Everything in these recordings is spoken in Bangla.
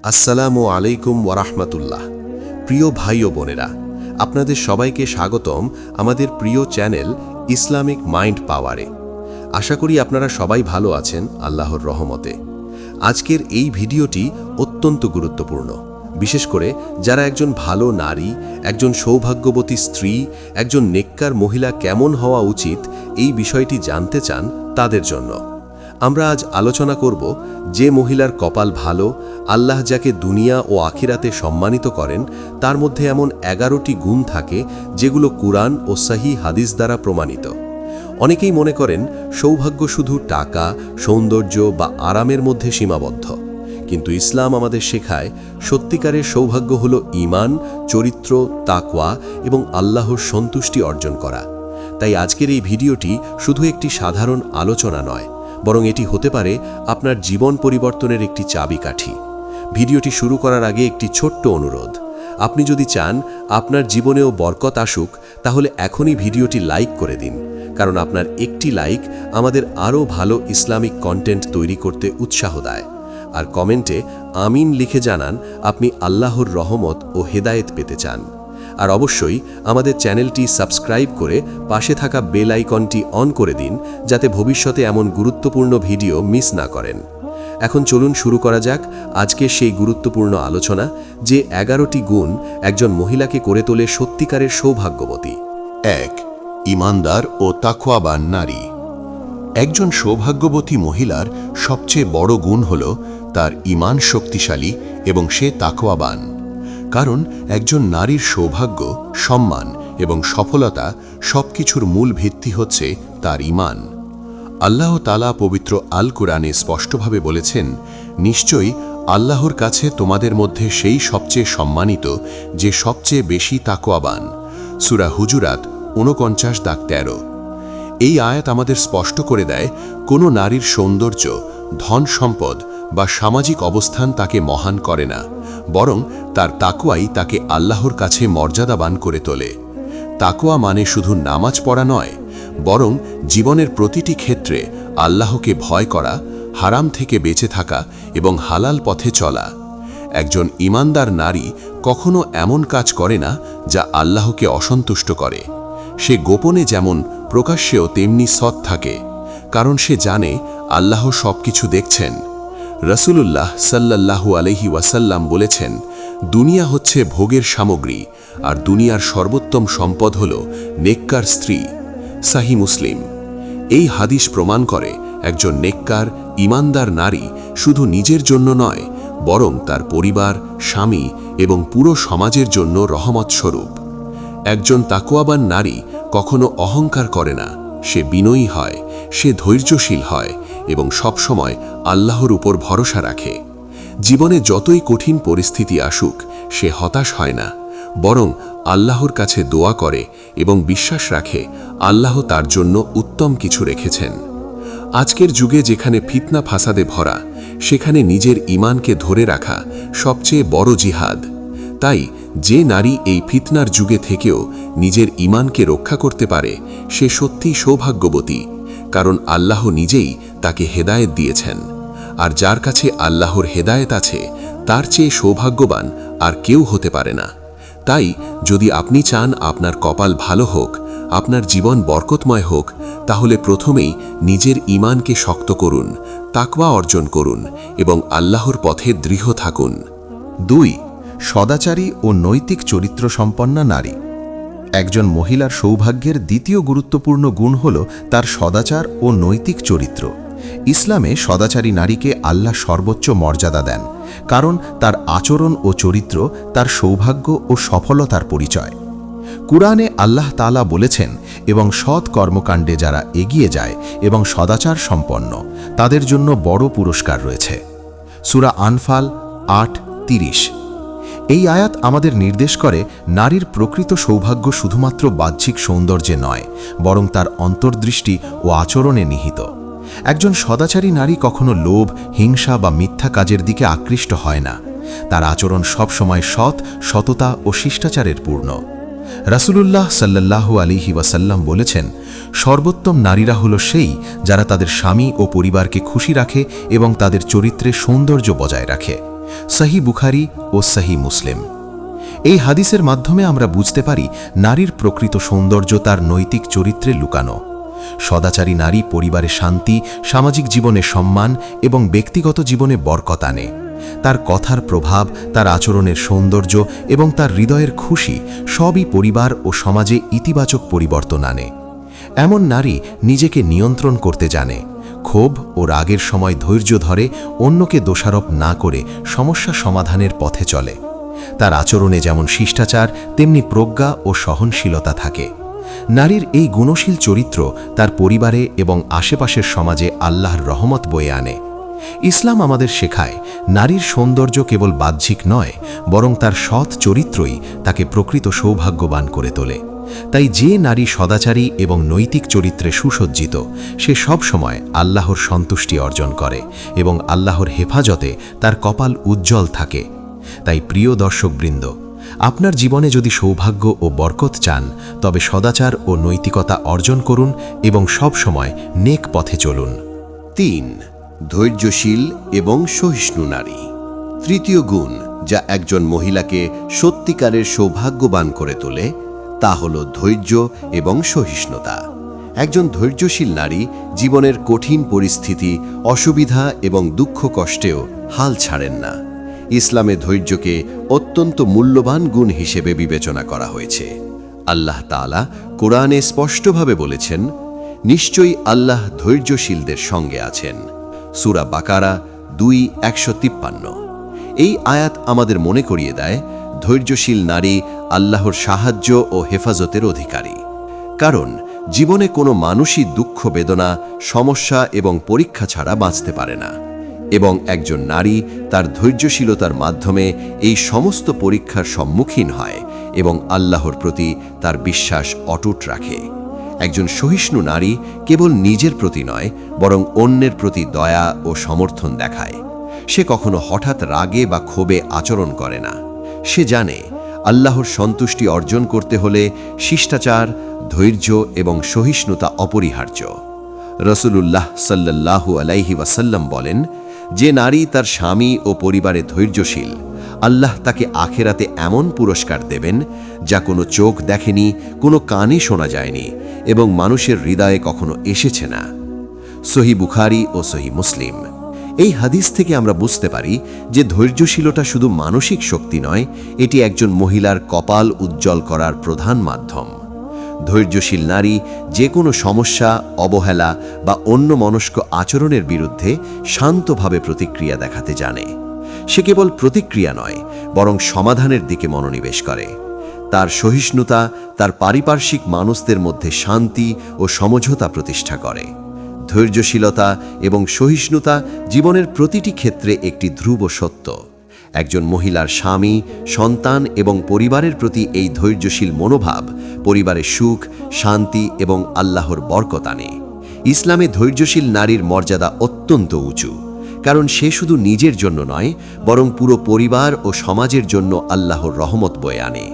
আসসালামু আলাইকুম ওয়ারাহমাতুল্লাহ। প্রিয় ভাই ও বোনেরা, আপনাদের সবাইকে স্বাগতম আমাদের প্রিয় চ্যানেল ইসলামিক মাইন্ড পাওয়ারে। আশা করি আপনারা সবাই ভালো আছেন আল্লাহর রহমতে। আজকের এই ভিডিওটি অত্যন্ত গুরুত্বপূর্ণ, বিশেষ করে যারা একজন ভালো নারী, একজন সৌভাগ্যবতী স্ত্রী, একজন নেককার মহিলা কেমন হওয়া উচিত এই বিষয়টি জানতে চান তাদের জন্য। আমরা আজ আলোচনা করব যে মহিলার কপাল ভালো, আল্লাহ যাকে দুনিয়া ও আখিরাতে সম্মানিত করেন, তার মধ্যে এমন 11টি গুণ থাকে যেগুলো কুরআন ও সহিহ হাদিস দ্বারা প্রমাণিত। অনেকেই মনে করেন সৌভাগ্য শুধু টাকা, সৌন্দর্য বা আরামের মধ্যে সীমাবদ্ধ, কিন্তু ইসলাম আমাদের শেখায় সত্যিকারের সৌভাগ্য হলো ঈমান, চরিত্র, তাকওয়া এবং আল্লাহর সন্তুষ্টি অর্জন করা। তাই আজকের এই ভিডিওটি শুধু একটি সাধারণ আলোচনা নয়, বরং এটি হতে পারে আপনার জীবন পরিবর্তনের একটি চাবিকাঠি। ভিডিওটি শুরু করার আগে একটি ছোট্ট অনুরোধ, আপনি যদি চান আপনার জীবনেও বরকত আসুক, তাহলে এখনই ভিডিওটি লাইক করে দিন, কারণ আপনার একটি লাইক আমাদের আরও ভালো ইসলামিক কন্টেন্ট তৈরি করতে উৎসাহ দেয়। আর কমেন্টে আমিন লিখে জানান আপনি আল্লাহর রহমত ও হেদায়েত পেতে চান। আর অবশ্যই আমাদের চ্যানেলটি সাবস্ক্রাইব করে পাশে থাকা বেল আইকনটি অন করে দিন, যাতে ভবিষ্যতে এমন গুরুত্বপূর্ণ ভিডিও মিস না করেন। এখন চলুন শুরু করা যাক আজকের সেই গুরুত্বপূর্ণ আলোচনা, যে 11টি গুণ একজন মহিলাকে করে তোলে সত্যিকারের সৌভাগ্যবতী। 1. ঈমানদার ও তাকওয়াবান নারী। একজন সৌভাগ্যবতী মহিলার সবচেয়ে বড় গুণ হল তার ঈমান শক্তিশালী এবং সে তাকওয়াবান। কারণ একজন নারীর সৌভাগ্য, সম্মান এবং সফলতা সবকিছুর মূল ভিত্তি হচ্ছে তার ঈমান। আল্লাহ তাআলা পবিত্র আল কুরআনে স্পষ্টভাবে বলেছেন, নিশ্চয়ই আল্লাহর কাছে তোমাদের মধ্যে সেই সবচেয়ে সম্মানিত যে সবচেয়ে বেশি তাকওয়াবান। সূরা হুজুরাত 49:13। এই আয়াত আমাদের স্পষ্ট করে দেয়, কোনো নারীর সৌন্দর্য, ধন সম্পদ বা সামাজিক অবস্থান তাকে মহান করে না, বরং তার তাকওয়াই তাকে আল্লাহর কাছে মর্যাদাবান করে তোলে। তাকওয়া মানে শুধু নামাজ পড়া নয়, বরং জীবনের প্রতিটি ক্ষেত্রে আল্লাহকে ভয় করা, হারাম থেকে বেঁচে থাকা এবং হালাল পথে চলা। একজন ঈমানদার নারী কখনো এমন কাজ করে না যা আল্লাহকে অসন্তুষ্ট করে। সে গোপনে যেমন প্রকাশ্যেও তেমনি সৎ থাকে, কারণ সে জানে আল্লাহ সবকিছু দেখছেন। রাসূলুল্লাহ সাল্লাল্লাহু আলাইহি ওয়াসাল্লাম বলেছেন, দুনিয়া হচ্ছে ভোগের সামগ্রী, আর দুনিয়ার সর্বোত্তম সম্পদ হল নেককার স্ত্রী। সহিহ মুসলিম। এই হাদিস প্রমাণ করে একজন নেককার, ঈমানদার নারী শুধু নিজের জন্য নয়, বরং তার পরিবার, স্বামী এবং পুরো সমাজের জন্য রহমত স্বরূপ। একজন তাকওয়াবান নারী কখনো অহংকার করে না, সে বিনয়ী হয়, সে ধৈর্যশীল হয় এবং সবসময় আল্লাহর উপর ভরসা রাখে। জীবনে যতই কঠিন পরিস্থিতি আসুক, সে হতাশ হয় না, বরং আল্লাহর কাছে দোয়া করে এবং বিশ্বাস রাখে আল্লাহ তার জন্য উত্তম কিছু রেখেছেন। আজকের যুগে যেখানে ফিতনা ফাসাদে ভরা, সেখানে নিজের ঈমানকে ধরে রাখা সবচেয়ে বড় জিহাদ। তাই যে নারী এই ফিতনার যুগে থেকেও নিজের ঈমানকে রক্ষা করতে পারে, সে সত্যিই সৌভাগ্যবতী, কারণ আল্লাহ নিজেই তাকে হেদায়েত দিয়েছেন। আর যার কাছে আল্লাহর হেদায়েত আছে, তার চেয়ে সৌভাগ্যবান আর কেউ হতে পারে না। তাই যদি আপনি চান আপনার কপাল ভালো হোক, আপনার জীবন বরকতময় হোক, তাহলে প্রথমেই নিজের ঈমানকে শক্ত করুন, তাকওয়া অর্জন করুন এবং আল্লাহর পথে দৃঢ় থাকুন। 2. সদাচারী ও নৈতিক চরিত্র সম্পন্না নারী। একজন মহিলার সৌভাগ্যের দ্বিতীয় গুরুত্বপূর্ণ গুণ হল তার সদাচার ও নৈতিক চরিত্র। ইসলামে সদাচারী নারীকে আল্লাহ সর্বোচ্চ মর্যাদা দেন, কারণ তার আচরণ ও চরিত্র তার সৌভাগ্য ও সফলতার পরিচয়। কুরআনে আল্লাহ তাআলা বলেছেন, এবং সৎ কর্মকাণ্ডে যারা এগিয়ে যায় এবং সদাচার সম্পন্ন, তাদের জন্য বড় পুরস্কার রয়েছে। সূরা আনফাল 8:30। এই আয়াত আমাদের নির্দেশ করে নারীর প্রকৃত সৌভাগ্য শুধুমাত্র বাহ্যিক সৌন্দর্যে নয়, বরং তার অন্তর্দৃষ্টি ও আচরণে নিহিত। একজন সদাচারী নারী কখনো লোভ, হিংসা বা মিথ্যা কাজের দিকে আকৃষ্ট হয় না। তার আচরণ সবসময় সৎ, সততা ও শিষ্টাচারের পূর্ণ। রাসূলুল্লাহ সাল্লাল্লাহু আলাইহি ওয়াসাল্লাম বলেছেন, সর্বোত্তম নারীরা হল সেই যারা তাদের স্বামী ও পরিবারকে খুশি রাখে এবং তাদের চরিত্রে সৌন্দর্য বজায় রাখে। সহি বুখারী ও সহি মুসলিম। এই হাদিসের মাধ্যমে আমরা বুঝতে পারি নারীর প্রকৃত সৌন্দর্য তার নৈতিক চরিত্রে লুকানো। সদাচারী নারী পরিবারে শান্তি, সামাজিক জীবনে সম্মান এবং ব্যক্তিগত জীবনে বরকত আনে। তার কথার প্রভাব, তার আচরণের সৌন্দর্য এবং তার হৃদয়ের খুশি সবই পরিবার ও সমাজে ইতিবাচক পরিবর্তন আনে। এমন নারী নিজেকে নিয়ন্ত্রণ করতে জানে, ক্ষোভ ও রাগের সময় ধৈর্য ধরে, অন্যকে দোষারোপ না করে সমস্যা সমাধানের পথে চলে। তার আচরণে যেমন শিষ্টাচার তেমনি প্রজ্ঞা ও সহনশীলতা থাকে। নারীর এই গুণশীল চরিত্র তার পরিবারে এবং আশেপাশের সমাজে আল্লাহর রহমত বয়ে আনে। ইসলাম আমাদের শেখায় নারীর সৌন্দর্য কেবল বাহ্যিক নয়, বরং তার সৎ চরিত্রই তাকে প্রকৃত সৌভাগ্যবান করে তোলে। তাই যে নারী সদাচারী এবং নৈতিক চরিত্রে সুসজ্জিত, সে সব সময় আল্লাহর সন্তুষ্টি অর্জন করে এবং আল্লাহর হেফাজতে তার কপাল উজ্জ্বল থাকে। তাই প্রিয় দর্শকবৃন্দ, আপনার জীবনে যদি সৌভাগ্য ও বরকত চান, তবে সদাচার ও নৈতিকতা অর্জন করুন এবং সব সময় নেক পথে চলুন। 3. ধৈর্যশীল এবং সহিষ্ণু নারী। তৃতীয় গুণ যা একজন মহিলাকে সত্যিকারের সৌভাগ্যবান করে তোলে তা হল ধৈর্য এবং সহিষ্ণুতা। একজন ধৈর্যশীল নারী জীবনের কঠিন পরিস্থিতি, অসুবিধা এবং দুঃখ কষ্টেও হাল ছাড়েন না। ইসলামে ধৈর্যকে অত্যন্ত মূল্যবান গুণ হিসেবে বিবেচনা করা হয়েছে। আল্লাহ তাআলা কোরআনে স্পষ্টভাবে বলেছেন, নিশ্চয়ই আল্লাহ ধৈর্যশীলদের সঙ্গে আছেন। সূরা বাকারা 2:153। এই আয়াত আমাদের মনে করিয়ে দেয় ধৈর্যশীল নারী আল্লাহর সাহায্য ও হেফাজতের অধিকারী। কারণ জীবনে কোনো মানুষই দুঃখ, বেদনা, সমস্যা এবং পরীক্ষা ছাড়া বাঁচতে পারে না, এবং একজন নারী তার ধৈর্যশীলতার মাধ্যমে এই সমস্ত পরীক্ষার সম্মুখীন হয় এবং আল্লাহর প্রতি তার বিশ্বাস অটুট রাখে। একজন সহিষ্ণু নারী কেবল নিজের প্রতি নয়, বরং অন্যের প্রতি দয়া ও সমর্থন দেখায়। সে কখনো হঠাৎ রাগে বা ক্ষোভে আচরণ করে না। সে জানে আল্লাহর সন্তুষ্টি অর্জন করতে হলে শিষ্টাচার, ধৈর্য এবং সহিষ্ণুতা অপরিহার্য। রাসূলুল্লাহ সাল্লাল্লাহু আলাইহি ওয়াসাল্লাম বলেন, যে নারী তার স্বামী ও পরিবারে ধৈর্যশীল, আল্লাহ তাকে আখেরাতে এমন পুরস্কার দেবেন যা কোনো চোখ দেখেনি, কোনো কানে শোনা যায়নি এবং মানুষের হৃদয়ে কখনো এসেছে না। সহি বুখারী ও সহি মুসলিম। এই হাদিস থেকে আমরা বুঝতে পারি যে ধৈর্যশীলতা শুধু মানসিক শক্তি নয়, এটি একজন মহিলার কপাল উজ্জ্বল করার প্রধান মাধ্যম। ধৈর্যশীল নারী যে কোনো সমস্যা, অবহেলা বা অন্যমনস্ক আচরণের বিরুদ্ধে শান্তভাবে প্রতিক্রিয়া দেখাতে জানে। সে কেবল প্রতিক্রিয়া নয়, বরং সমাধানের দিকে মনোনিবেশ করে। তার সহিষ্ণুতা তার পারিপার্শ্বিক মানুষদের মধ্যে শান্তি ও সমঝোতা প্রতিষ্ঠা করে। ধৈর্যশীলতা এবং সহিষ্ণুতা জীবনের প্রতিটি ক্ষেত্রে একটি ধ্রুব সত্য। একজন মহিলার স্বামী, সন্তান এবং পরিবারের প্রতি এই ধৈর্যশীল মনোভাব পরিবারের সুখ, শান্তি এবং আল্লাহর বরকত আনে। ইসলামে ধৈর্যশীল নারীর মর্যাদা অত্যন্ত উঁচু, কারণ সে শুধু নিজের জন্য নয়, বরং পুরো পরিবার ও সমাজের জন্য আল্লাহর রহমত বয়ে আনে।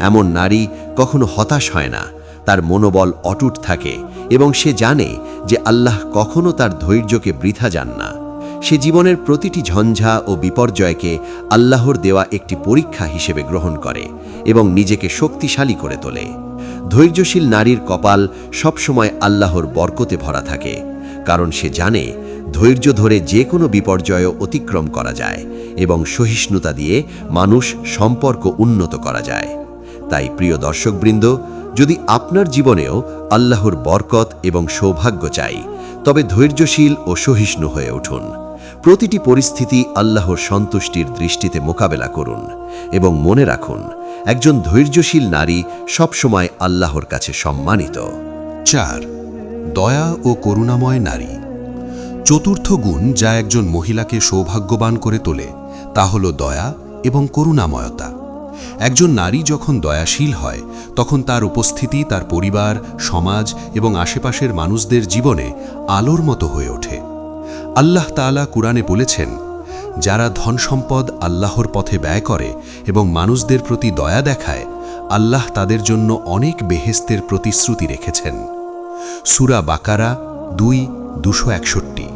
এমন নারী কখনো হতাশ হয় না, তার মনোবল অটুট থাকে এবং সে জানে যে আল্লাহ কখনো তার ধৈর্যকে বৃথা যান না। সে জীবনের প্রতিটি ঝঞ্ঝা ও বিপর্যয়কে আল্লাহর দেওয়া একটি পরীক্ষা হিসেবে গ্রহণ করে এবং নিজেকে শক্তিশালী করে তোলে। ধৈর্যশীল নারীর কপাল সবসময় আল্লাহর বরকতে ভরা থাকে, কারণ সে জানে ধৈর্য ধরে যে কোনো বিপর্যয় অতিক্রম করা যায় এবং সহিষ্ণুতা দিয়ে মানুষ সম্পর্ক উন্নত করা যায়। তাই প্রিয় দর্শকবৃন্দ, যদি আপনার জীবনেও আল্লাহর বরকত এবং সৌভাগ্য চাই, তবে ধৈর্যশীল ও সহিষ্ণু হয়ে উঠুন। প্রতিটি পরিস্থিতি আল্লাহর সন্তুষ্টির দৃষ্টিতে মোকাবেলা করুন এবং মনে রাখুন, একজন ধৈর্যশীল নারী সবসময় আল্লাহর কাছে সম্মানিত। 4. দয়া ও করুণাময় নারী। চতুর্থ গুণ যা একজন মহিলাকে সৌভাগ্যবান করে তোলে তা হল দয়া এবং করুণাময়তা। একজন নারী যখন দয়াশীল হয়, তখন তার উপস্থিতি তার পরিবার, সমাজ এবং আশেপাশের মানুষদের জীবনে আলোর মতো হয়ে ওঠে। আল্লাহ তাআলা কুরআনে বলেছেন, যারা ধন সম্পদ আল্লাহর পথে ব্যয় করে এবং মানুষদের প্রতি দয়া দেখায়, আল্লাহ তাদের জন্য অনেক বেহেশতের প্রতিশ্রুতি রেখেছেন। সূরা বাকারা 2:261।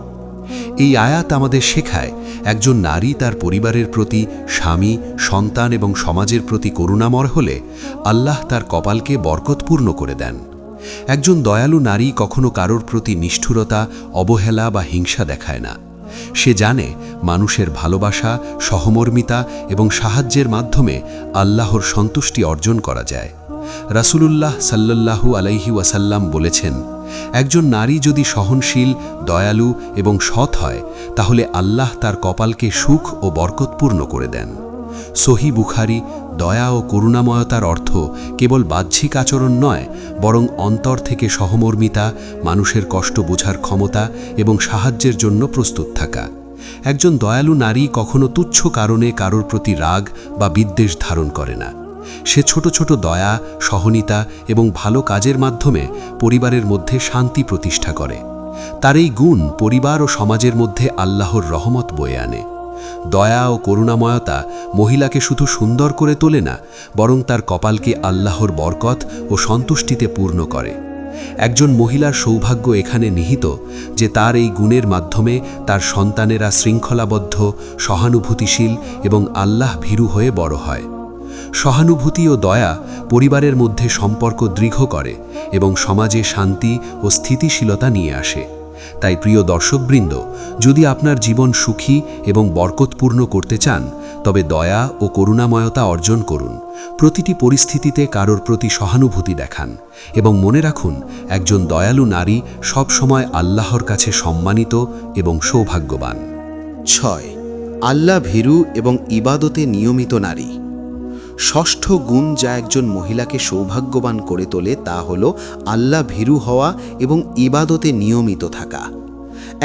এই আয়াত আমাদের শেখায়, একজন নারী তার পরিবারের প্রতি, স্বামী, সন্তান এবং সমাজের প্রতি করুণাময় হলে আল্লাহ তার কপালকে বরকতপূর্ণ করে দেন। একজন দয়ালু নারী কখনো কারোর প্রতি নিষ্ঠুরতা, অবহেলা বা হিংসা দেখায় না। সে জানে মানুষের ভালোবাসা, সহমর্মিতা এবং সাহায্যের মাধ্যমে আল্লাহর সন্তুষ্টি অর্জন করা যায়। রাসূলুল্লাহ সাল্লাল্লাহু আলাইহি ওয়াসাল্লাম বলেছেন, একজন নারী যদি সহনশীল, দয়ালু এবং সৎ হয় তাহলে আল্লাহ তার কপালকে সুখ ও বরকতপূর্ণ করে দেন। সহি বুখারী। দয়া ও করুণাময়তার অর্থ কেবল বাহ্যিক আচরণ নয়, বরং অন্তর থেকে সহমর্মিতা, মানুষের কষ্ট বোঝার ক্ষমতা এবং সাহায্যের জন্য প্রস্তুত থাকা। একজন দয়ালু নারী কখনো তুচ্ছ কারণে কারোর প্রতি রাগ বা বিদ্বেষ ধারণ করে না। সে ছোট ছোট দয়া, সহনীতা এবং ভালো কাজের মাধ্যমে পরিবারের মধ্যে শান্তি প্রতিষ্ঠা করে। তার এই গুণ পরিবার ও সমাজের মধ্যে আল্লাহর রহমত বয়ে আনে। দয়া ও করুণাময়তা মহিলাকে শুধু সুন্দর করে তোলে না, বরং তার কপালকে আল্লাহর বরকত ও সন্তুষ্টিতে পূর্ণ করে। একজন মহিলার সৌভাগ্য এখানে নিহিত যে তার এই গুণের মাধ্যমে তার সন্তানেরা শৃঙ্খলাবদ্ধ, সহানুভূতিশীল এবং আল্লাহ ভীরু হয়ে বড় হয়। সহানুভূতি ও দয়া পরিবারের মধ্যে সম্পর্ক দৃঢ় করে এবং সমাজে শান্তি ও স্থিতিশীলতা নিয়ে আসে। তাই প্রিয় দর্শকবৃন্দ, যদি আপনার জীবন সুখী এবং বরকতপূর্ণ করতে চান তবে দয়া ও করুণাময়তা অর্জন করুন। প্রতিটি পরিস্থিতিতে কারোর প্রতি সহানুভূতি দেখান এবং মনে রাখুন, একজন দয়ালু নারী সবসময় আল্লাহর কাছে সম্মানিত এবং সৌভাগ্যবান। 6. আল্লাহ ভীরু এবং ইবাদতে নিয়মিত নারী। ষষ্ঠ গুণ যা একজন মহিলাকে সৌভাগ্যবান করে তোলে তা হল আল্লাহ ভীরু হওয়া এবং ইবাদতে নিয়মিত থাকা।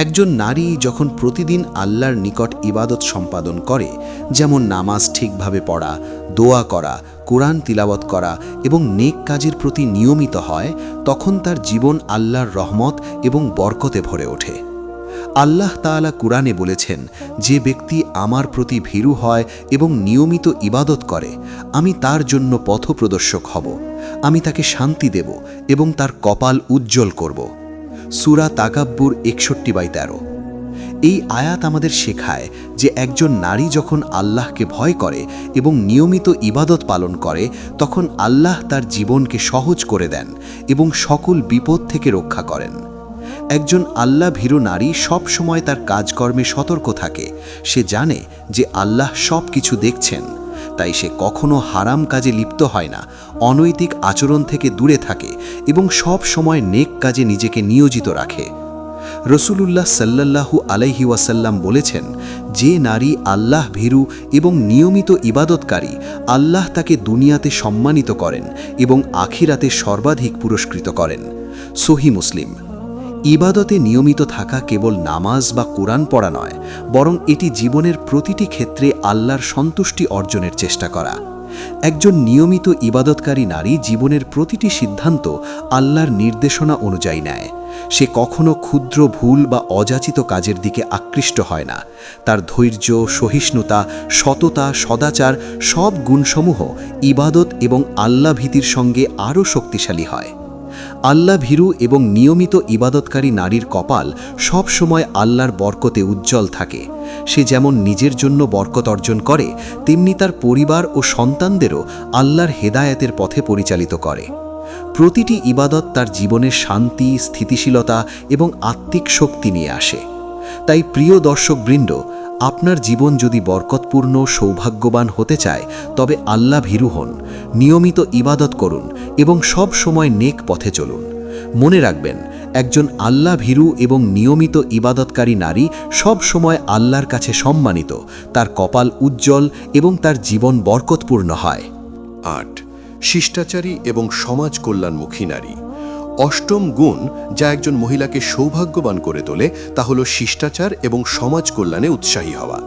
একজন নারী যখন প্রতিদিন আল্লাহর নিকট ইবাদত সম্পাদন করে, যেমন নামাজ ঠিকভাবে পড়া, দোয়া করা, কোরআন তিলাওয়াত করা এবং নেক কাজের প্রতি নিয়মিত হয়, তখন তার জীবন আল্লাহর রহমত এবং বরকতে ভরে ওঠে। আল্লাহ তাআলা কুরআনে বলেছেন, যে ব্যক্তি আমার প্রতি ভীরু হয় এবং নিয়মিত ইবাদত করে, আমি তার জন্য পথপ্রদর্শক হব, আমি তাকে শান্তি দেব এবং তার কপাল উজ্জ্বল করব। সূরা তাকাব্বুর 61/13। এই আয়াত আমাদের শেখায় যে একজন নারী যখন আল্লাহকে ভয় করে এবং নিয়মিত ইবাদত পালন করে, তখন আল্লাহ তার জীবনকে সহজ করে দেন এবং সকল বিপদ থেকে রক্ষা করেন। একজন আল্লাহ ভীরু নারী সব সময় তার কাজকর্মে সতর্ক থাকে। সে জানে যে আল্লাহ সব কিছু দেখছেন, তাই সে কখনো হারাম কাজে লিপ্ত হয় না, অনৈতিক আচরণ থেকে দূরে থাকে এবং সব সময় নেক কাজে নিজেকে নিয়োজিত রাখে। রাসূলুল্লাহ সাল্লাল্লাহু আলাইহি ওয়াসাল্লাম বলেছেন, যে নারী আল্লাহ ভীরু এবং নিয়মিত ইবাদতকারী, আল্লাহ তাকে দুনিয়াতে সম্মানিত করেন এবং আখিরাতে সর্বাধিক পুরস্কৃত করেন। সহিহ মুসলিম। ইবাদতে নিয়মিত থাকা কেবল নামাজ বা কোরআন পড়া নয়, বরং এটি জীবনের প্রতিটি ক্ষেত্রে আল্লাহর সন্তুষ্টি অর্জনের চেষ্টা করা। একজন নিয়মিত ইবাদতকারী নারী জীবনের প্রতিটি সিদ্ধান্ত আল্লাহর নির্দেশনা অনুযায়ী নেয়। সে কখনো ক্ষুদ্র ভুল বা অযাচিত কাজের দিকে আকৃষ্ট হয় না। তার ধৈর্য, সহিষ্ণুতা, সততা, সদাচার সব গুণসমূহ ইবাদত এবং আল্লাহ ভীতির সঙ্গে আরও শক্তিশালী হয়। আল্লাহ ভীরু এবং নিয়মিত ইবাদতকারী নারীর কপাল সব সময় আল্লাহর বরকতে উজ্জ্বল থাকে। সে যেমন নিজের জন্য বরকত অর্জন করে, তেমনি তার পরিবার ও সন্তানদেরও আল্লাহর হেদায়েতের পথে পরিচালিত করে। প্রতিটি ইবাদত তার জীবনের শান্তি, স্থিতিশীলতা এবং আত্মিক শক্তি নিয়ে আসে। তাই প্রিয় দর্শকবৃন্দ, আপনার জীবন যদি বরকতপূর্ণ, সৌভাগ্যবান হতে চায় তবে আল্লাহ ভীরু হন, নিয়মিত ইবাদত করুন এবং সব সময় নেক পথে চলুন। মনে রাখবেন, একজন আল্লাহ ভীরু এবং নিয়মিত ইবাদতকারী নারী সব সময় আল্লাহর কাছে সম্মানিত, তার কপাল উজ্জ্বল এবং তার জীবন বরকতপূর্ণ হয়। 8. শিষ্টাচারী এবং সমাজ কল্যাণমুখী নারী। অষ্টম গুণ যা একজন মহিলাকে সৌভাগ্যবান করে তোলে তা হল শিষ্টাচার এবং সমাজ কল্যাণে উৎসাহী হওয়া।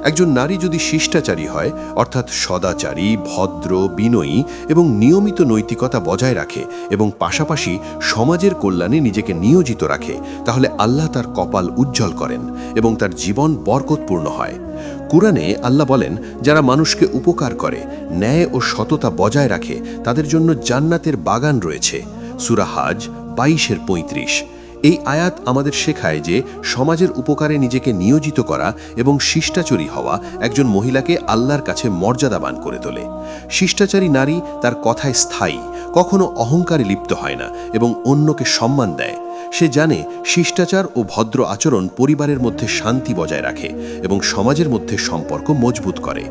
একজন নারী যদি শিষ্টাচারী হয়, অর্থাৎ সদাচারী, ভদ্র, বিনয়ী এবং নিয়মিত নৈতিকতা বজায় রাখে এবং পাশাপাশি সমাজের কল্যাণে নিজেকে নিয়োজিত রাখে, তাহলে আল্লাহ তার কপাল উজ্জ্বল করেন এবং তার জীবন বরকতপূর্ণ হয়। কুরআনে আল্লাহ বলেন, যারা মানুষকে উপকার করে, ন্যায় ও সততা বজায় রাখে, তাদের জন্য জান্নাতের বাগান রয়েছে। সূরা হাজ 22-35। এই আয়াত আমাদের শেখায় যে সমাজের উপকারে নিজেকে নিয়োজিত করা এবং শিষ্টাচারী হওয়া একজন মহিলাকে আল্লাহর কাছে মর্যাদাবান করে তোলে। শিষ্টাচারী নারী তার কথায় স্থায়ী, কখনো অহংকারে লিপ্ত হয় না এবং অন্যকে সম্মান দেয়। সে জানে শিষ্টাচার ও ভদ্র আচরণ পরিবারের মধ্যে শান্তি বজায় রাখে এবং সমাজের মধ্যে সম্পর্ক মজবুত করে।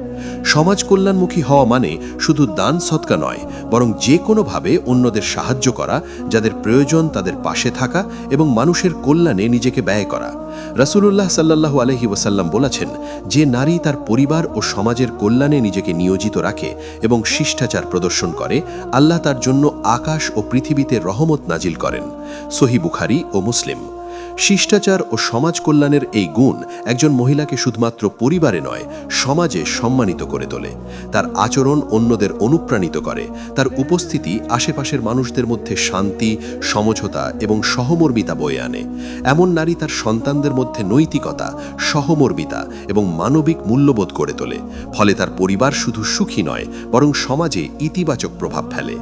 সমাজ কল্যাণমুখী হওয়া মানে শুধু দান সৎকা নয়, বরং যে কোনোভাবে অন্যদের সাহায্য করা, যাদের প্রয়োজন তাদের পাশে থাকা এবং মানুষের কল্যাণে নিজেকে ব্যয় করা। রাসূলুল্লাহ সাল্লাল্লাহু আলাইহি ওয়াসাল্লাম বলেছেন, যে নারী তার পরিবার ও সমাজের কল্যাণে নিজেকে নিয়োজিত রাখে এবং শিষ্টাচার প্রদর্শন করে, আল্লাহ তার জন্য আকাশ ও পৃথিবীতে রহমত নাজিল করেন। সহিহ বুখারী ও মুসলিম। শিষ্টাচার ও সমাজ কল্যাণের এই গুণ একজন মহিলাকে শুধুমাত্র পরিবারে নয়, সমাজে সম্মানিত করে তোলে। তার আচরণ অন্যদের অনুপ্রাণিত করে, তার উপস্থিতি আশেপাশের মানুষদের মধ্যে শান্তি, সমঝোতা এবং সহমর্মিতা বয়ে আনে। এমন নারী তার সন্তানদের মধ্যে নৈতিকতা, সহমর্মিতা এবং মানবিক মূল্যবোধ গড়ে তোলে। ফলে তার পরিবার শুধু সুখী নয়, বরং সমাজে ইতিবাচক প্রভাব ফেলে।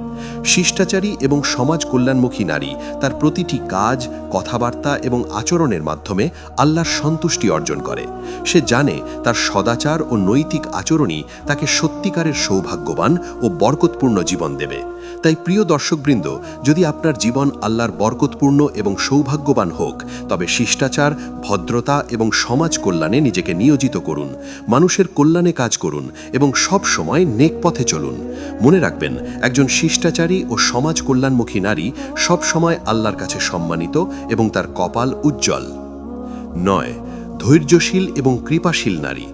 শিষ্টাচারী এবং সমাজ কল্যাণমুখী নারী তার প্রতিটি কাজ, কথাবার্তা এবং আচরণের মাধ্যমে আল্লাহর সন্তুষ্টি অর্জন করে। সে জানে তার সদাচার ও নৈতিক আচরণই তাকে সত্যিকারের সৌভাগ্যবান ও বরকতপূর্ণ জীবন দেবে। তাই প্রিয় দর্শকবৃন্দ, যদি আপনার জীবন আল্লাহর বরকতপূর্ণ এবং সৌভাগ্যবান হোক, তবে শিষ্টাচার, ভদ্রতা এবং সমাজ কল্যাণে নিজেকে নিয়োজিত করুন, মানুষের কল্যাণে কাজ করুন এবং সব সময় নেক পথে চলুন। মনে রাখবেন, একজন শিষ্টাচারী ও সমাজ কল্যাণমুখী নারী সব সময় আল্লাহর কাছে সম্মানিত এবং তার কপাল উজ্জ্বল। 9. ধৈর্যশীল এবং কৃপাশীল নারী।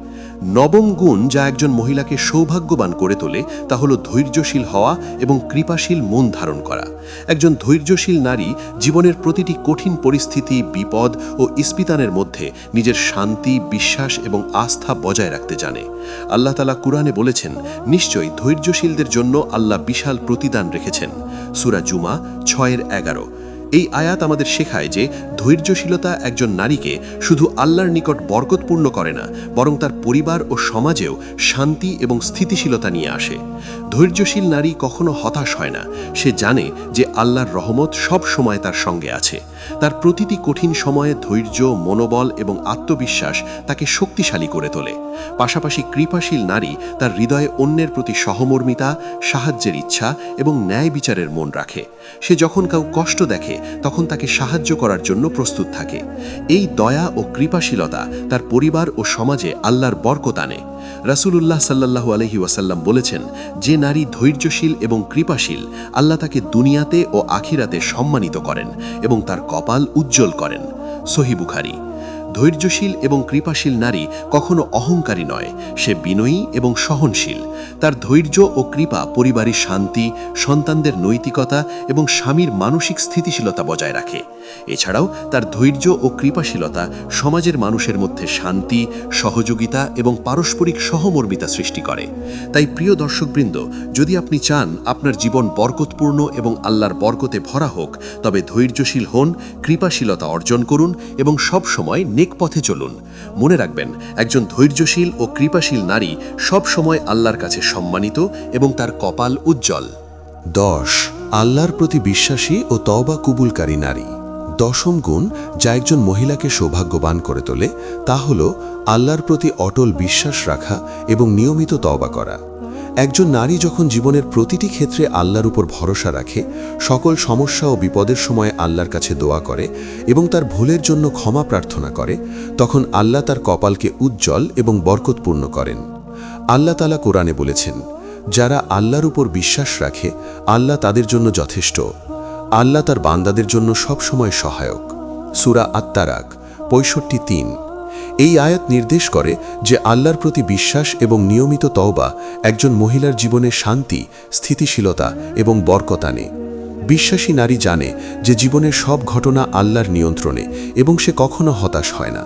নবম গুণ যা একজন মহিলাকে সৌভাগ্যবান করে তোলে তা হল ধৈর্যশীল হওয়া এবং কৃপাশীল মন ধারণ করা। একজন ধৈর্যশীল নারী জীবনের প্রতিটি কঠিন পরিস্থিতি, বিপদ ও ইস্পিতানের মধ্যে নিজের শান্তি, বিশ্বাস এবং আস্থা বজায় রাখতে জানে। আল্লাহ তাআলা কুরআনে বলেছেন, নিশ্চয়ই ধৈর্যশীলদের জন্য আল্লাহ বিশাল প্রতিদান রেখেছেন। সূরা জুমা 6:11। এই আয়াত আমাদের শেখায় যে ধৈর্যশীলতা একজন নারীকে শুধু আল্লাহর নিকট বরকতপূর্ণ করে না, বরং তার পরিবার ও সমাজেও শান্তি এবং স্থিতিশীলতা নিয়ে আসে। ধৈর্যশীল নারী কখনো হতাশ হয় না। সে জানে যে আল্লাহর রহমত সব সময় তার সঙ্গে আছে। তার প্রতিটি কঠিন সময়ে ধৈর্য, মনোবল এবং আত্মবিশ্বাস তাকে শক্তিশালী করে তোলে। পাশাপাশি কৃপাশীল নারী তার হৃদয়ে অন্যের প্রতি সহমর্মিতা, সাহায্যের ইচ্ছা এবং ন্যায় বিচারের মন রাখে। সে যখন কাউ কষ্ট দেখে তখন তাকে সাহায্য করার জন্য প্রস্তুত থাকে। এই দয়া ও কৃপাশীলতা তার পরিবার ও সমাজে আল্লাহর বরকত আনে। রাসূলুল্লাহ সাল্লাল্লাহু আলাইহি ওয়াসাল্লাম বলেছেন, যে নারী ধৈর্যশীল এবং কৃপাশীল, আল্লাহ তাকে দুনিয়াতে ও আখিরাতে সম্মানিত করেন এবং তার কপাল উজ্জ্বল করেন। সহিহ বুখারী। ধৈর্যশীল এবং কৃপাশীল নারী কখনো অহংকারী নয়, সে বিনয়ী এবং সহনশীল। তার ধৈর্য ও কৃপা পরিবারের শান্তি, সন্তানদের নৈতিকতা এবং স্বামীর মানসিক স্থিতিশীলতা বজায় রাখে। এছাড়াও তার ধৈর্য ও কৃপাশীলতা সমাজের মানুষের মধ্যে শান্তি, সহযোগিতা এবং পারস্পরিক সহমর্মিতা সৃষ্টি করে। তাই প্রিয় দর্শকবৃন্দ, যদি আপনি চান আপনার জীবন বরকতপূর্ণ এবং আল্লাহর বরকতে ভরা হোক, তবে ধৈর্যশীল হন, কৃপাশীলতা অর্জন করুন এবং সব সময় নেক পথে চলুন। মনে রাখবেন, একজন ধৈর্যশীল ও কৃপাশীল নারী সব সময় আল্লাহর কাছে সম্মানিত এবং তার কপাল উজ্জ্বল। 10. আল্লাহর প্রতি বিশ্বাসী ও তওবা কবুলকারী নারী। দশম গুণ যা একজন মহিলাকে সৌভাগ্যবান করে তোলে তা হল আল্লাহর প্রতি অটল বিশ্বাস রাখা এবং নিয়মিত তওবা করা। একজন নারী যখন জীবনের প্রতিটি ক্ষেত্রে আল্লাহর উপর ভরসা রাখে, সকল সমস্যা ও বিপদের সময় আল্লাহর কাছে দোয়া করে এবং তার ভুলের জন্য ক্ষমা প্রার্থনা করে, তখন আল্লাহ তার কপালকে উজ্জ্বল এবং বরকতপূর্ণ করেন। আল্লাহ তাআলা কোরআনে বলেছেন, যারা আল্লাহর উপর বিশ্বাস রাখে আল্লাহ তাদের জন্য যথেষ্ট। আল্লাহ তার বান্দাদের জন্য সবসময় সহায়ক। সূরা আত-তারাক 65:3। এই আয়াত নির্দেশ করে যে আল্লাহর প্রতি বিশ্বাস এবং নিয়মিত তওবা একজন মহিলার জীবনে শান্তি, স্থিতিশীলতা এবং বরকত আনে। বিশ্বাসী নারী জানে যে জীবনের সব ঘটনা আল্লাহর নিয়ন্ত্রণে এবং সে কখনো হতাশ হয় না।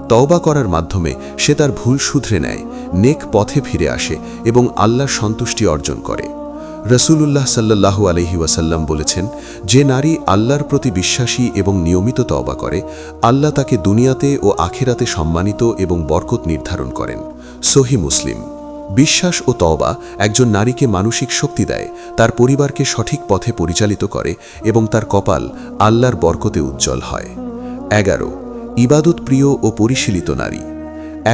তওবা করার মাধ্যমে সে তার ভুল শুধরে নেয়, নেক পথে ফিরে আসে এবং আল্লাহর সন্তুষ্টি অর্জন করে। রাসূলুল্লাহ সাল্লাল্লাহু আলাইহি ওয়াসাল্লাম বলেছেন, যে নারী আল্লাহর প্রতি বিশ্বাসী এবং নিয়মিত তওবা করে, আল্লাহ তাকে দুনিয়াতে ও আখিরাতে সম্মানিত এবং বরকত নির্ধারণ করেন। সহিহ মুসলিম। বিশ্বাস ও তওবা একজন নারীকে মানসিক শক্তি দেয়, তার পরিবারকে সঠিক পথে পরিচালিত করে এবং তার কপাল আল্লাহর বরকতে উজ্জ্বল হয়। 11 ইবাদত প্রিয় ও পরিশীলিত নারী।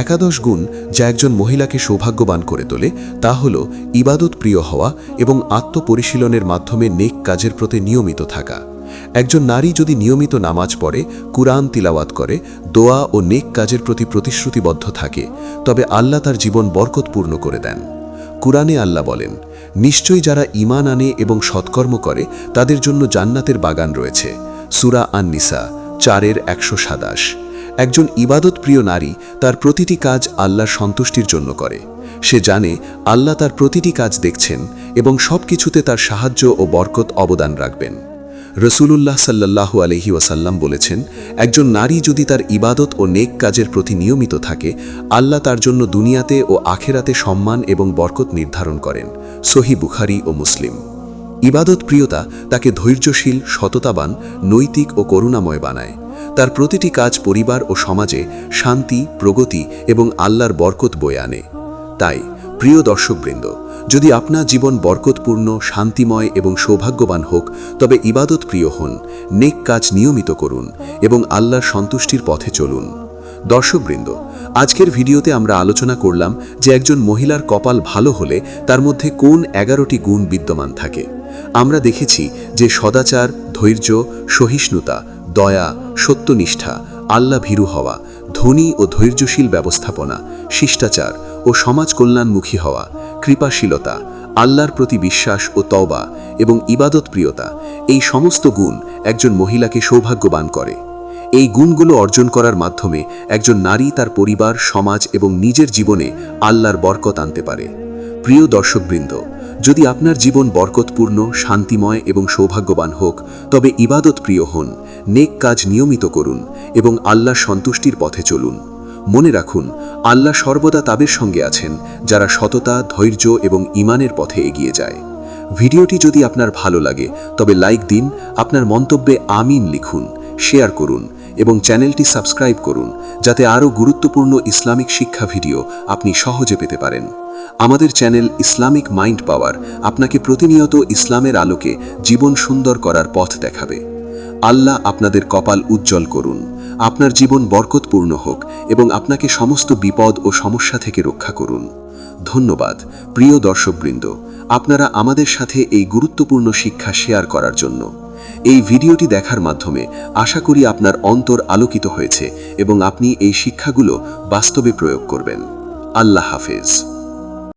একাদশ গুণ যা একজন মহিলাকে সৌভাগ্যবান করে তোলে তা হল ইবাদত প্রিয় হওয়া এবং আত্মপরিশীলনের মাধ্যমে নেক কাজের প্রতি নিয়মিত থাকা। একজন নারী যদি নিয়মিত নামাজ পড়ে, কুরআন তিলাওয়াত করে, দোয়া ও নেক কাজের প্রতি প্রতিশ্রুতিবদ্ধ থাকে, তবে আল্লাহ তার জীবন বরকতপূর্ণ করে দেন। কুরআনে আল্লাহ বলেন, নিশ্চয়ই যারা ঈমান আনে এবং সৎকর্ম করে তাদের জন্য জান্নাতের বাগান রয়েছে। সূরা আন-নিসা 4:127। একজন ইবাদত প্রিয় নারী তার প্রতিটি কাজ আল্লাহর সন্তুষ্টির জন্য করে। সে জানে আল্লাহ তার প্রতিটি কাজ দেখছেন এবং সব কিছুতে তার সাহায্য ও বরকত অবদান রাখবেন। রাসূলুল্লাহ সাল্লাল্লাহু আলাইহি ওয়াসাল্লাম বলেছেন, একজন নারী যদি তার ইবাদত ও নেক কাজের প্রতি নিয়মিত থাকে, আল্লাহ তার জন্য দুনিয়াতে ও আখিরাতে সম্মান এবং বরকত নির্ধারণ করেন। সহিহ বুখারী ও মুসলিম। ইবাদত প্রিয়তা তাকে ধৈর্যশীল, সততাবান, নৈতিক ও করুণাময় বানায়। তার প্রতিটি কাজ পরিবার ও সমাজে শান্তি, প্রগতি এবং আল্লাহর বরকত বয়ে আনে। তাই প্রিয় দর্শকবৃন্দ, যদি আপনার জীবন বরকতপূর্ণ, শান্তিময় এবং সৌভাগ্যবান হোক, তবে ইবাদত প্রিয় হন, নেক কাজ নিয়মিত করুন এবং আল্লাহর সন্তুষ্টির পথে চলুন। দর্শকবৃন্দ, আজকের ভিডিওতে আমরা আলোচনা করলাম যে একজন মহিলার কপাল ভালো হলে তার মধ্যে কোন 11টি গুণ বিদ্যমান থাকে। আমরা দেখেছি যে সদাচার, ধৈর্য, সহিষ্ণুতা, দয়া, সত্যনিষ্ঠা, আল্লাহ ভীরু হওয়া, ধনী ও ধৈর্যশীল ব্যবস্থাপনা, শিষ্টাচার ও সমাজ কল্যাণমুখী হওয়া, কৃপাশীলতা, আল্লাহর প্রতি বিশ্বাস ও তওবা এবং ইবাদত প্রিয়তা, এই সমস্ত গুণ একজন মহিলাকে সৌভাগ্যবান করে। এই গুণগুলো অর্জন করার মাধ্যমে একজন নারী তার পরিবার, সমাজ এবং নিজের জীবনে আল্লাহর বরকত আনতে পারে। প্রিয় দর্শকবৃন্দ, যদি আপনার জীবন বরকতপূর্ণ, শান্তিময় এবং সৌভাগ্যবান হোক, তবে ইবাদত প্রিয় হন, নেক কাজ নিয়মিত করুন এবং আল্লাহর সন্তুষ্টির পথে চলুন। মনে রাখুন, আল্লাহ সর্বদা তাদের সঙ্গে আছেন যারা সততা, ধৈর্য এবং ঈমানের পথে এগিয়ে যায়। ভিডিওটি যদি আপনার ভালো লাগে তবে লাইক দিন, আপনার মন্তব্যে আমিন লিখুন, শেয়ার করুন এবং চ্যানেলটি সাবস্ক্রাইব করুন যাতে আরও গুরুত্বপূর্ণ ইসলামিক শিক্ষা ভিডিও আপনি সহজে পেতে পারেন। আমাদের চ্যানেল ইসলামিক মাইন্ড পাওয়ার আপনাকে প্রতিনিয়ত ইসলামের আলোকে জীবন সুন্দর করার পথ দেখাবে। আল্লাহ আপনাদের কপাল উজ্জ্বল করুন, আপনার জীবন বরকতপূর্ণ হোক এবং আপনাকে সমস্ত বিপদ ও সমস্যা থেকে রক্ষা করুন। ধন্যবাদ প্রিয় দর্শকবৃন্দ, আপনারা আমাদের সাথে এই গুরুত্বপূর্ণ শিক্ষা শেয়ার করার জন্য। এই ভিডিওটি দেখার মাধ্যমে আশা করি আপনার অন্তর আলোকিত হয়েছে এবং আপনি এই শিক্ষাগুলো বাস্তবে প্রয়োগ করবেন। আল্লাহ হাফেজ।